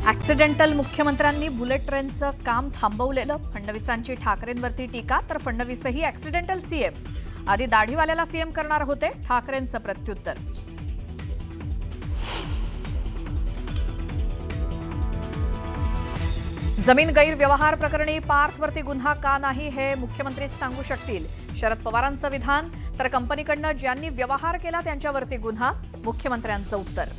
Accidental मुख्यमंत्र्यांनी bullet ट्रेनचं काम थांबवलेलं, फडणवीसांची ठाकरेंवरती टीका, तर फडणवीसही ऍक्सिडेंटल सीएम आधी दाढीवाल्याला सीएम करणार होते, ठाकरेंचं प्रत्युत्तर. जमीन गैरव्यवहार प्रकरणी पार्थवरती गुन्हा का नाही हे मुख्यमंत्रीच सांगू शकतील, शरद पवारांचं विधान. तर कंपनीकडनं ज्यांनी व्यवहार केला त्यांच्यावरती गुन्हा, मुख्यमंत्र्यांचं उत्तर.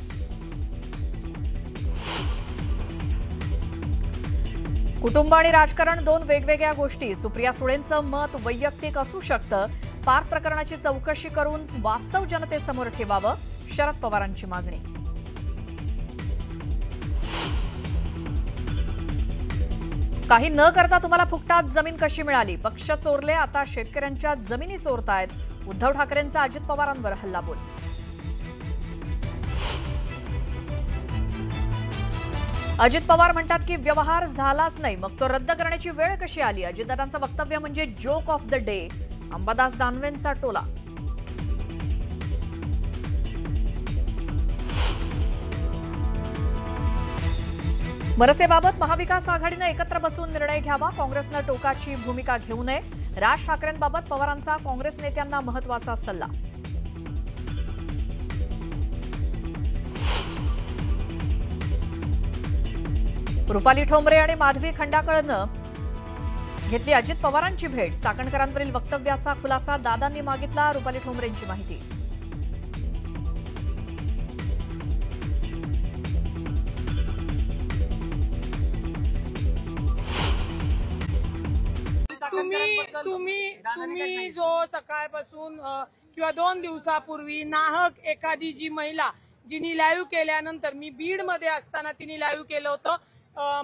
कुटुंब आणि राजकारण दोन वेगवेगळ्या गोष्टी, सुप्रिया सुळेंचं मत वैयक्तिक असू शकतं, पार्थ प्रकरणाची चौकशी करून वास्तव जनतेसमोर ठेवावं, शरद पवारांची मागणी. काही न करता तुम्हाला फुकटात जमीन कशी मिळाली, पक्ष चोरले आता शेतकऱ्यांच्या जमिनी चोरतायत, उद्धव ठाकरेंचा अजित पवारांवर हल्लाबोल. अजित पवार म्हणतात की व्यवहार झालाच नाही, मग तो रद्द करण्याची वेळ कशी आली. अजितदादांचं वक्तव्य म्हणजे joke of the day, Ambadas दानवेंचा टोला. मनसेबाबत महाविकास आघाडीनं एकत्र बसून निर्णय घ्यावा, काँग्रेसनं टोकाची भूमिका घेऊ नये. राज ठाकरेंबाबत पवारांचा काँग्रेस नेत्यांना महत्त्वाचा सल्ला. रुपाली ठोंबरे आणि माधवी खंडाकळनं घेतली अजित पवारांची भेट, चाकणकरांवरील वक्तव्याचा खुलासा दादांनी मागितला, रुपाली ठोंबरेंची माहिती. तुम्ही जो सकाळपासून किंवा 2 दिवसापूर्वी नाहक एखादी जी महिला जिनी लाईव्ह केल्यानंतर, मी बीड मध्ये असताना तिने लाईव्ह केलं होतं,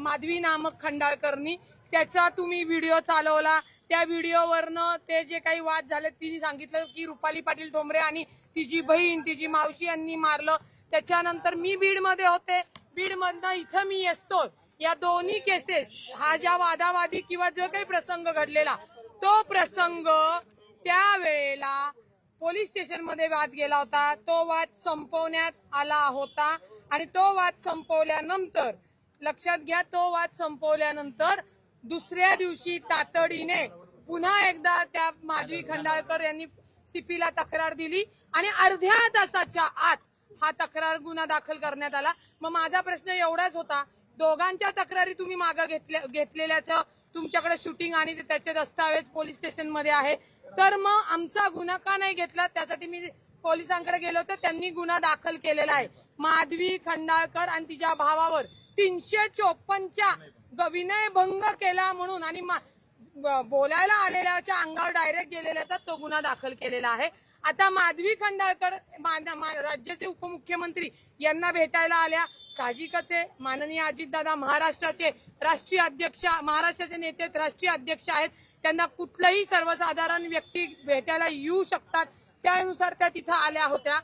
माधवी नामक खंडाळकरनी, त्याचा तुम्ही व्हिडिओ चालवला. त्या व्हिडिओवरनं ते जे काही वाद झाले तिने सांगितलं की रुपाली पाटील ठोंबरे आणि तिची बहीण तिची मावशी यांनी मारलं. त्याच्यानंतर मी बीडमध्ये होते, बीडमधनं इथं मी येतो. या दोन्ही केसेस, हा ज्या वादावादी किंवा जो काही प्रसंग घडलेला, तो प्रसंग त्यावेळेला पोलीस स्टेशनमध्ये वाद गेला होता, तो वाद संपवण्यात आला होता. आणि तो वाद संपवल्यानंतर, लक्षात घ्या, तो वाद संपवल्यानंतर दुसऱ्या दिवशी तातडीने पुन्हा एकदा त्या माधवी खंडाळकर यांनी सीपीला तक्रार दिली आणि अर्ध्या तासाच्या आत हा तक्रार गुन्हा दाखल करण्यात आला. मग माझा प्रश्न एवढाच होता, दोघांच्या तक्रारी तुम्ही मागे घेतलेल्याचं तुमच्याकडे शूटिंग आणि त्याचे दस्तावेज पोलीस स्टेशनमध्ये आहे, तर मग आमचा गुन्हा का नाही घेतला. त्यासाठी मी पोलिसांकडे गेलो होतो, त्यांनी गुन्हा दाखल केलेला आहे. माधवी खंडाळकर आणि तिच्या भावावर 354च्या विनयभंग केला म्हणून आणि बोलायला आलेल्याच्या अंगावर डायरेक्ट गेलेल्याचा तो गुन्हा दाखल केलेला आहे. आता माधवी खंडाळकर राज्याचे उपमुख्यमंत्री यांना भेटायला आल्या, साहजिकच आहे. माननीय अजितदादा महाराष्ट्राचे राष्ट्रीय अध्यक्ष, महाराष्ट्राचे नेते राष्ट्रीय अध्यक्ष आहेत, त्यांना कुठलंही सर्वसाधारण व्यक्ती भेटायला येऊ शकतात, त्यानुसार त्या तिथं आल्या होत्या.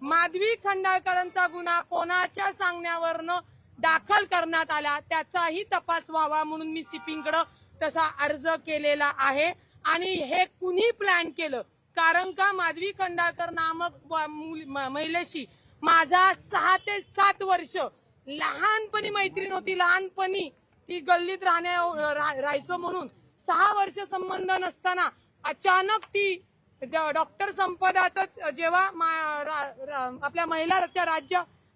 माधवी खंडाळकरांचा गुन्हा कोणाच्या सांगण्यावरनं दाखल करण्यात आला त्याचाही तपास व्हावा म्हणून मी सीपीकडे तसा अर्ज केलेला आहे. आणि हे कुणी प्लॅन केलं, कारण का माधवी खंडाळकर नामक महिलेशी माझा 6 ते 7 वर्ष लहानपणी मैत्रीण होती. लहानपणी ती गल्लीत राहायचो म्हणून 6 वर्ष संबंध नसताना अचानक ती डॉक्टर संपदाचं जेव्हा आपल्या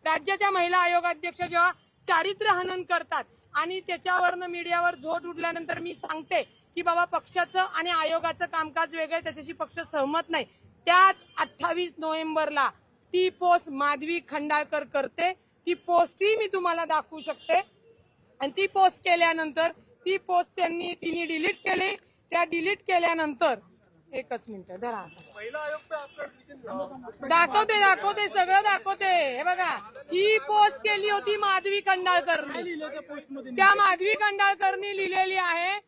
राज्याच्या महिला आयोग अध्यक्ष जेव्हा चारित्र्य हनन करतात आणि त्याच्यावरनं मीडियावर झोट उठल्यानंतर मी सांगते की बाबा पक्षाचं आणि आयोगाचं कामकाज वेगळं, त्याच्याशी पक्ष सहमत नाही. त्याच 28 नोव्हेंबरला ती पोस्ट माधवी खंडाळकर करते. ती पोस्टही मी तुम्हाला दाखवू शकते. आणि ती पोस्ट केल्यानंतर ती पोस्ट तिने डिलीट केली. त्या डिलीट केल्यानंतर एकच मिनिट धरा, दाखवते सगळं दाखवते. हे बघा, ही पोस्ट केली होती माधवी खंडाळकरनी. त्या माधवी खंडाळकरनी लिहिलेली आहे,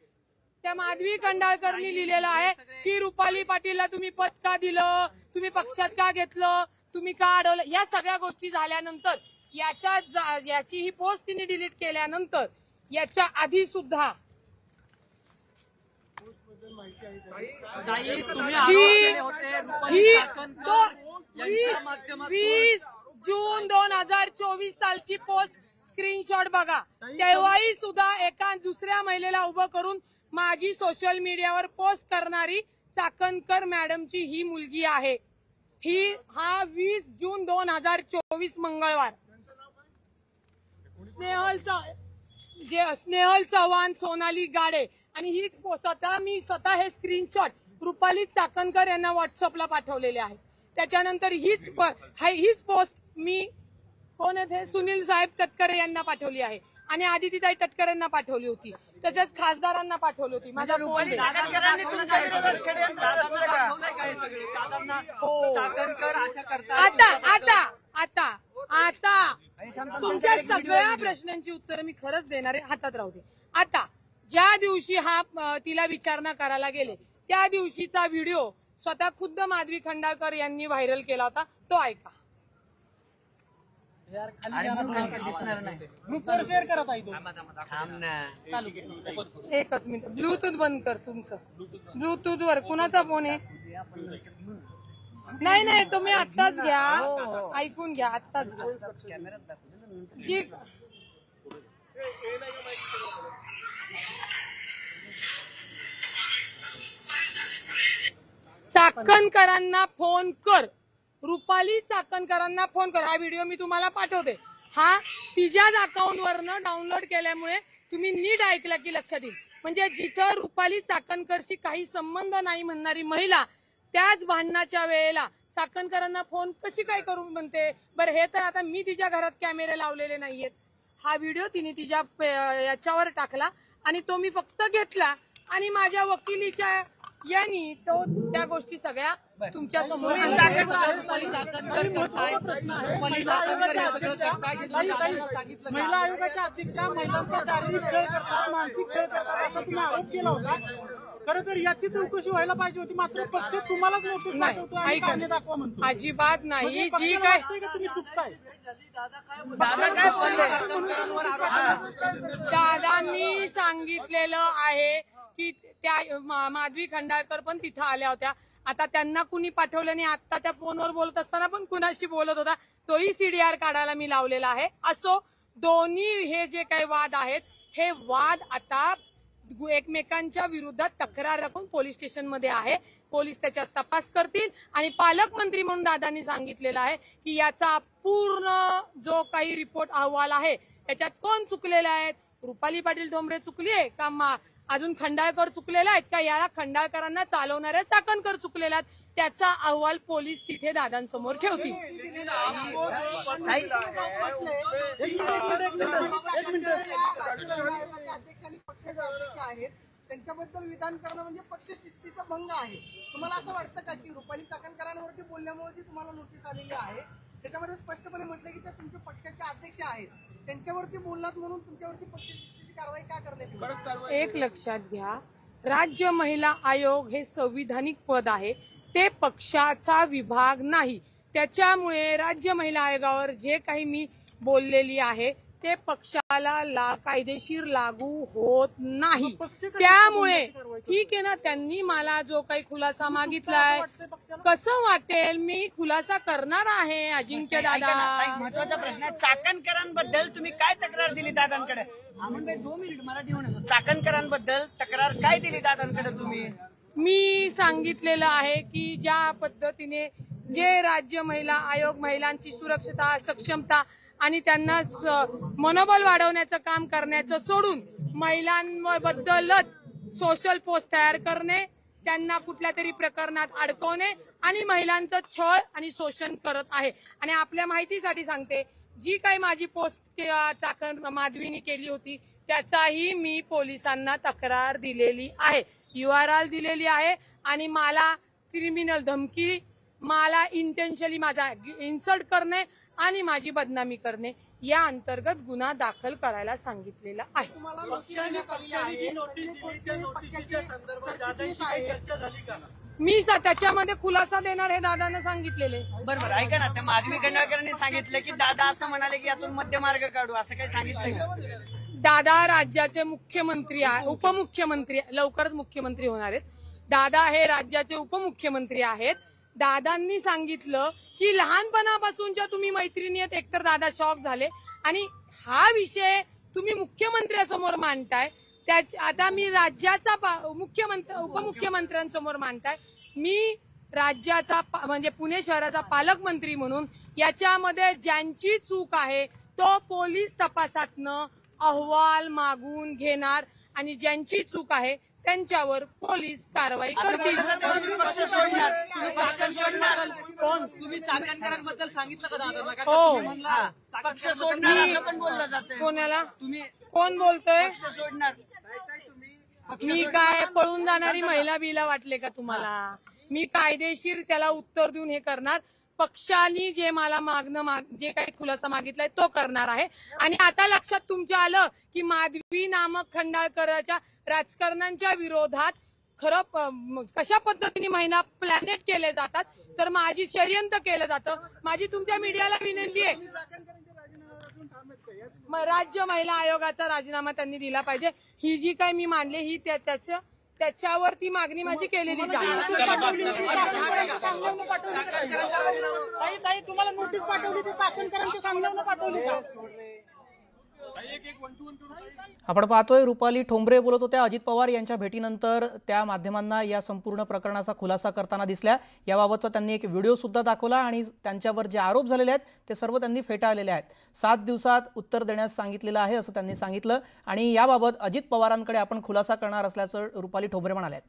त्या माधवी खंडाळकरनी लिहिलेलं आहे की रुपाली पाटीलला तुम्ही पद का दिलं, तुम्ही पक्षात का घेतलं, तुम्ही का अडवलं. या सगळ्या गोष्टी झाल्यानंतर याची ही पोस्ट तिने डिलीट केल्यानंतर याच्या आधी सुद्धा 20 जून 2024 सालची पोस्ट स्क्रीनशॉट बघा. तेव्हाही सुद्धा एका दुसऱ्या महिलेला उभं करून माझी सोशल मीडियावर पोस्ट करणारी चाकणकर मॅडमची ही मुलगी आहे. हा 20 जून 2024 मंगळवार. स्नेहल चव्हाण, सोनाली गाडे आणि ही मी स्वतः हे स्क्रीनशॉट रुपाली चाकणकर यांना व्हॉट्सअपला पाठवलेले आहे. त्याच्यानंतर हीच पोस्ट मी कोण आहे सुनील साहेब तटकरे यांना पाठवली आहे आणि आदितीताई तटकरे यांना पाठवली होती. तसेच खासदारांना पाठवली होती. माझा आता तुमच्या सगळ्या प्रश्नांची उत्तरं मी खरंच देणार आहे. हातात राहू दे. आता ज्या दिवशी तिला विचारणा करायला गेले त्या दिवशीचा व्हिडिओ स्वतः खुद्द माधवी खंडाळकर यांनी व्हायरल केला होता. तो ऐका. एकच मिनिट. ब्लूटूथ बंद कर तुमचं. ब्लूटूथ वर कुणाचा फोन आहे? नाही तुम्ही आत्ताच घ्या. ऐकून घ्या. आत्ताच घ्या. चाकणकरांना फोन कर. रुपाली चाकणकरांना फोन कर. हा व्हिडिओ मी तुम्हाला पाठवते. हा तिच्याच अकाउंटवरनं डाउनलोड केल्यामुळे तुम्ही नीट ऐकला की लक्षात येईल. म्हणजे जिथं रुपाली चाकणकरशी काही संबंध नाही म्हणणारी महिला त्याच भांडणाच्या वेळेला चाकणकरांना फोन कशी काय करू म्हणते. बरं हे तर आता मी तिच्या घरात कॅमेरे लावलेले नाहीयेत. हा व्हिडिओ तिने तिच्या याच्यावर टाकला आणि तो मी फक्त घेतला आणि माझ्या वकिलीच्या यांनी तो त्या गोष्टी सगळ्या तुमच्या समोर. महिला आयोगाच्या अध्यक्षा महिलांचा शारीरिक छळ करतात, मानसिक छळ करतात असा तुम्ही आरोप केला होता. खरं तर याची चौकशी व्हायला पाहिजे होती. मात्र पक्ष तुम्हालाच नोटीस पाठवतो आणि कारणे दाखवा म्हणतो. अजिबात नाही. जी काय तुम्ही चुकताय. दादांनी सांगितलेलं आहे की त्या माधवी खंडाळकर पण तिथं आल्या होत्या. आता त्यांना कुणी पाठवलं नाही. आता त्या फोनवर बोलत असताना पण कुणाशी बोलत होता तोही सीडीआर काढायला मी लावलेला आहे. असो दोन्ही हे जे काही वाद आहेत हे वाद आता एकमेकांच्या विरोधात तक्रार राखून पोलीस स्टेशनमध्ये आहे. पोलीस त्याच्यात तपास करतील आणि पालकमंत्री म्हणून दादांनी सांगितलेलं आहे की याचा पूर्ण जो काही रिपोर्ट अहवाल आहे त्याच्यात कोण चुकलेले आहेत. रुपाली पाटील ठोंबरे चुकली आहे का अजून खंडाळकर चुकलेला आहेत का याला खंडाळकरांना चालवणाऱ्या चाकणकर चुकलेला आहेत त्याचा अहवाल पोलीस तिथे दादांसमोर ठेवतील. त्यांच्याबद्दल विधान करणं म्हणजे पक्ष शिस्तीचा भंग आहे. तुम्हाला असं वाटतं का की रुपाली चाकणकरांवरती बोलल्यामुळे जी तुम्हाला नोटीस आलेली आहे त्याच्यामध्ये स्पष्टपणे म्हटलं की त्या तुमच्या पक्षाचे अध्यक्ष आहेत त्यांच्यावरती बोललात म्हणून तुमच्यावरती पक्ष शिस्तीची कारवाई का करण्यात? एक लक्षात घ्या, राज्य महिला आयोग हे संविधानिक पद आहे. ते पक्षाचा विभाग नाही. त्याच्यामुळे राज्य महिला आयोगावर जे काही मी बोललेली आहे ते पक्षाला कायदेशीर लागू होत नाही. त्यामुळे ठीक आहे ना, त्यांनी मला जो काही खुलासा मागितलाय कसं वाटेल मी खुलासा करणार आहे. अजिंक्य दादा महत्वाचा प्रश्न आहे. चाकणकरांबद्दल तुम्ही काय तक्रार दिली दादांकडे? 2 मिनिट मराठी होणार. चाकणकरांबद्दल तक्रार काय दिली दादांकडे तुम्ही? मी सांगितलेलं आहे की ज्या पद्धतीने जे राज्य महिला आयोग महिलांची सुरक्षता सक्षमता आणि त्यांना मनोबल वाढवण्याचं काम करण्याचं सोडून महिलांबद्दलच सोशल पोस्ट तयार करणे, त्यांना कुठल्या तरी प्रकरणात अडकवणे आणि महिलांचं छळ आणि शोषण करत आहे. आणि आपल्या माहितीसाठी सांगते, जी काही माझी पोस्ट माधवीने केली होती त्याचाही मी पोलिसांना तक्रार दिलेली आहे, URL दिलेली आहे आणि मला क्रिमिनल धमकी, मला इंटेन्शनली माझा इन्सल्ट करणे आणि माझी बदनामी करणे या अंतर्गत गुन्हा दाखल करायला सांगितलेला आहे. मी त्याच्यामध्ये खुलासा देणार हे दादांना सांगितलेले. बरोबर. ऐका ना, त्या माधवी खंडाळकरांनी सांगितलं की दादा असं म्हणाले की यातून मध्यमार्ग काढू, असं काही सांगितलं का? दादा राज्याचे मुख्यमंत्री आहे, उपमुख्यमंत्री, लवकरच मुख्यमंत्री होणार आहेत. दादा हे राज्याचे उपमुख्यमंत्री आहेत. दादांनी सांगितलं की लहानपणापासूनच्या तुम्ही मैत्रिणी आहेत. एकतर दादा शॉक झाले आणि हा विषय तुम्ही मुख्यमंत्र्यांसमोर मांडताय, आता मी राज्याचा उपमुख्यमंत्र्यांसमोर मांडताय, मी राज्याचा म्हणजे पुणे शहराचा पालकमंत्री म्हणून याच्यामध्ये ज्यांची चूक आहे तो पोलीस तपासातनं अहवाल मागून घेणार आणि ज्यांची चूक आहे त्यांच्यावर पोलीस कारवाई करतील. कोण तुम्ही चाकणकरांबद्दल सांगितलं का दादा? हो, पक्ष सोडणार असं पण बोललं जातंय. कोणाला तुम्ही कोण बोलतोय? पक्ष सोडणार. मी काय पळून जाणारी महिला बिला वाटले का तुम्हाला? मी कायदेशीर त्याला उत्तर देऊन हे करणार. पक्षाने जे मला जे काही खुलासा मागितलाय तो करणार आहे. आणि आता लक्षात तुमच्या आलं की माधवी नामक खंडाळकरच्या राजकारण्यांच्या विरोधात खरं कशा पद्धतीने महिना प्लॅनेट केले जातात, तर माझी षडयंत्र केलं जातं. माझी तुमच्या मीडियाला विनंती आहे, राज्य महिला आयोगाचा राजीनामा त्यांनी दिला पाहिजे. ही जी काही मी मांडली ही त्याच्यावरती मागणी माझी केलेली जाईल. ताई तुम्हाला नोटीस पाठवली ती चाकणकरांच्या सामन्यानं पाठवली का? आपण पाहतोय रुपाली ठोंबरे बोलत होत्या अजित पवार यांच्या भेटीनंतर त्या माध्यमांना या संपूर्ण प्रकरणाचा खुलासा करताना दिसल्या. याबाबतचा त्यांनी एक व्हिडिओ सुद्धा दाखवला आणि त्यांच्यावर जे आरोप झालेले आहेत ते सर्व त्यांनी फेटाळलेले आहेत. 7 दिवसात उत्तर देण्यास सांगितलेलं आहे असं त्यांनी सांगितलं आणि याबाबत अजित पवारांकडे आपण खुलासा करणार असल्याचं रुपाली ठोंबरे म्हणाल्या.